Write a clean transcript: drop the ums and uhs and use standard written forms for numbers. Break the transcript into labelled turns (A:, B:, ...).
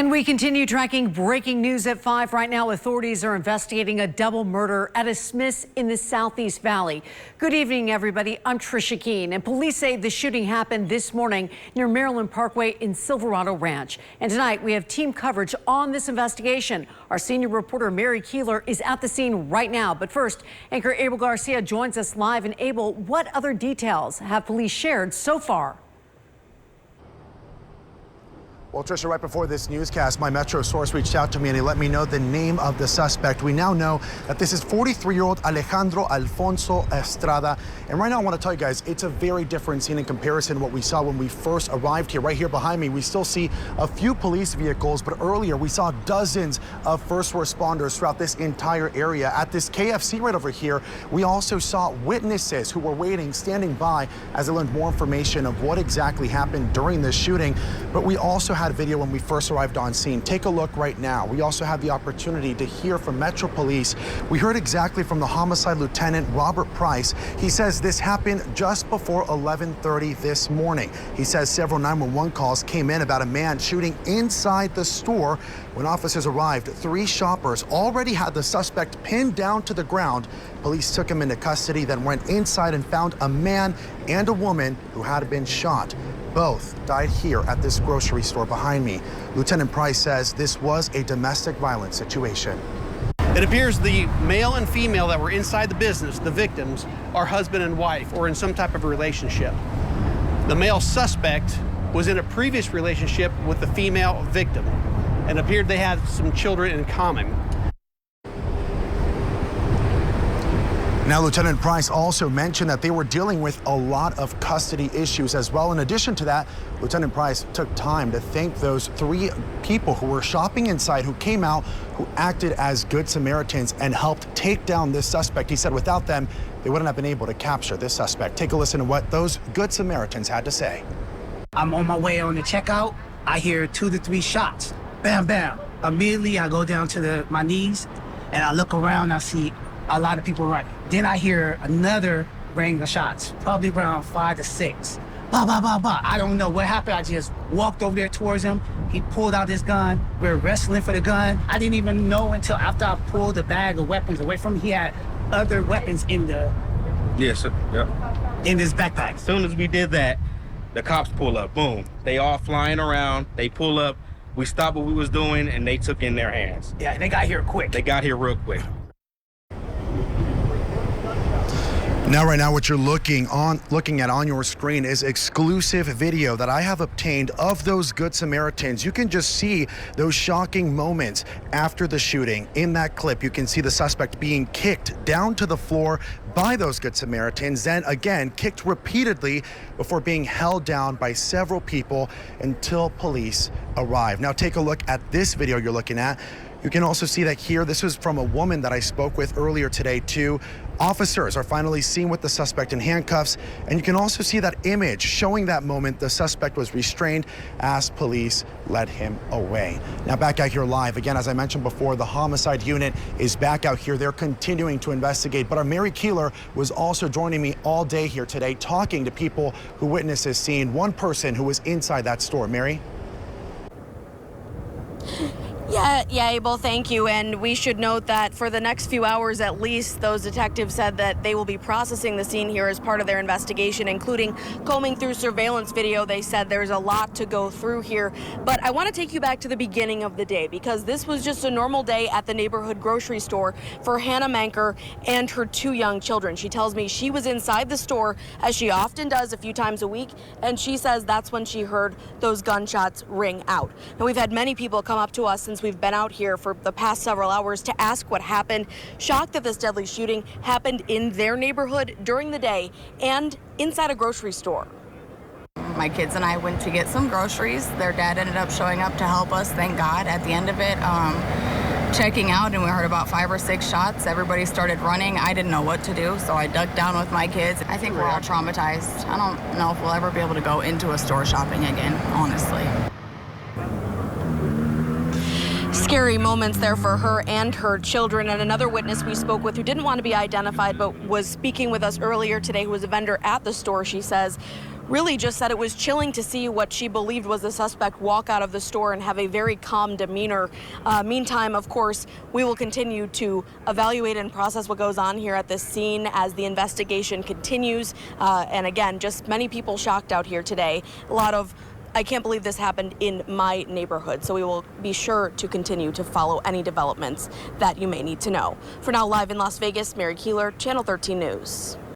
A: And we continue tracking breaking news at 5 right now. Authorities are investigating a double murder at a Smith's in the Southeast Valley. Good evening, everybody. I'm Trisha Keene, and police say the shooting happened this morning near Maryland Parkway in Silverado Ranch. And tonight we have team coverage on this investigation. Our senior reporter Mary Keeler is at the scene right now. But first, anchor Abel Garcia joins us live. And Abel, what other details have police shared so far?
B: Well, Trisha, right before this newscast, my Metro source reached out to me and he let me know the name of the suspect. We now know that this is 43-year-old Alejandro Alfonso Estrada. And right now I want to tell you guys, it's a very different scene in comparison to what we saw when we first arrived here. Right here behind me, we still see a few police vehicles, but earlier we saw dozens of first responders throughout this entire area. At this KFC right over here, we also saw witnesses who were waiting, standing by as they learned more information of what exactly happened during this shooting. But we also had video when we first arrived on scene. Take a look right now. We also had the opportunity to hear from Metro Police. We heard exactly from the homicide lieutenant, Robert Price. He says this happened just before 11:30 this morning. He says several 911 calls came in about a man shooting inside the store. When officers arrived, 3 shoppers already had the suspect pinned down to the ground. Police took him into custody, then went inside and found a man and a woman who had been shot. Both died here at this grocery store behind me. Lieutenant Price says this was a domestic violence situation.
C: It appears the male and female that were inside the business, the victims, are husband and wife or in some type of relationship. The male suspect was in a previous relationship with the female victim and appeared they had some children in common.
B: Now, Lieutenant Price also mentioned that they were dealing with a lot of custody issues as well. In addition to that, Lieutenant Price took time to thank those 3 people who were shopping inside, who came out, who acted as good Samaritans and helped take down this suspect. He said without them, they wouldn't have been able to capture this suspect. Take a listen to what those good Samaritans had to say.
D: I'm on my way on the checkout. I hear 2 to 3 shots. Bam, bam. Immediately, I go down to my knees and I look around. I see a lot of people running. Then I hear another ring of shots, probably around 5 to 6. Bah, bah, bah, bah. I don't know what happened. I just walked over there towards him. He pulled out his gun. We were wrestling for the gun. I didn't even know until after I pulled the bag of weapons away from him. He had other weapons in the in his backpack.
E: As soon as we did that, the cops pull up. Boom. They all flying around. They pull up. We stopped what we was doing, and they took in their hands.
D: Yeah, they got here quick.
E: They got here real quick.
B: Now, right now, what you're looking at on your screen is exclusive video that I have obtained of those good Samaritans. You can just see those shocking moments after the shooting. In that clip, you can see the suspect being kicked down to the floor by those good Samaritans, then again kicked repeatedly before being held down by several people until police arrive. Now, take a look at this video you're looking at. You can also see that here, this was from a woman that I spoke with earlier today too. Officers are finally seen with the suspect in handcuffs, and you can also see that image showing that moment the suspect was restrained as police led him away. Now back out here live, again, as I mentioned before, the homicide unit is back out here. They're continuing to investigate, but our Mary Keeler was also joining me all day here today, talking to people who witnessed this scene. One person who was inside that store. Mary?
F: Yeah, Abel, thank you. And we should note that for the next few hours at least, those detectives said that they will be processing the scene here as part of their investigation, including combing through surveillance video. They said there's a lot to go through here. But I want to take you back to the beginning of the day, because this was just a normal day at the neighborhood grocery store for Hannah Manker and her 2 young children. She tells me she was inside the store, as she often does a few times a week, and she says that's when she heard those gunshots ring out. Now, we've had many people come up to us since we've been out here for the past several hours to ask what happened, shocked that this deadly shooting happened in their neighborhood during the day and inside a grocery store.
G: My kids and I went to get some groceries. Their dad ended up showing up to help us, thank God. At the end of it, checking out, and we heard about 5 or 6 shots. Everybody started running. I didn't know what to do, so I ducked down with my kids. I think we're all traumatized. I don't know if we'll ever be able to go into a store shopping again, honestly.
F: Scary moments there for her and her children. And another witness we spoke with who didn't want to be identified but was speaking with us earlier today, who was a vendor at the store, she says really just said it was chilling to see what she believed was the suspect walk out of the store and have a very calm demeanor. Meantime, of course, we will continue to evaluate and process what goes on here at this scene as the investigation continues. And again, just many people shocked out here today. A lot of, I can't believe this happened in my neighborhood. So we will be sure to continue to follow any developments that you may need to know. For now, live in Las Vegas, Mary Keeler, Channel 13 News.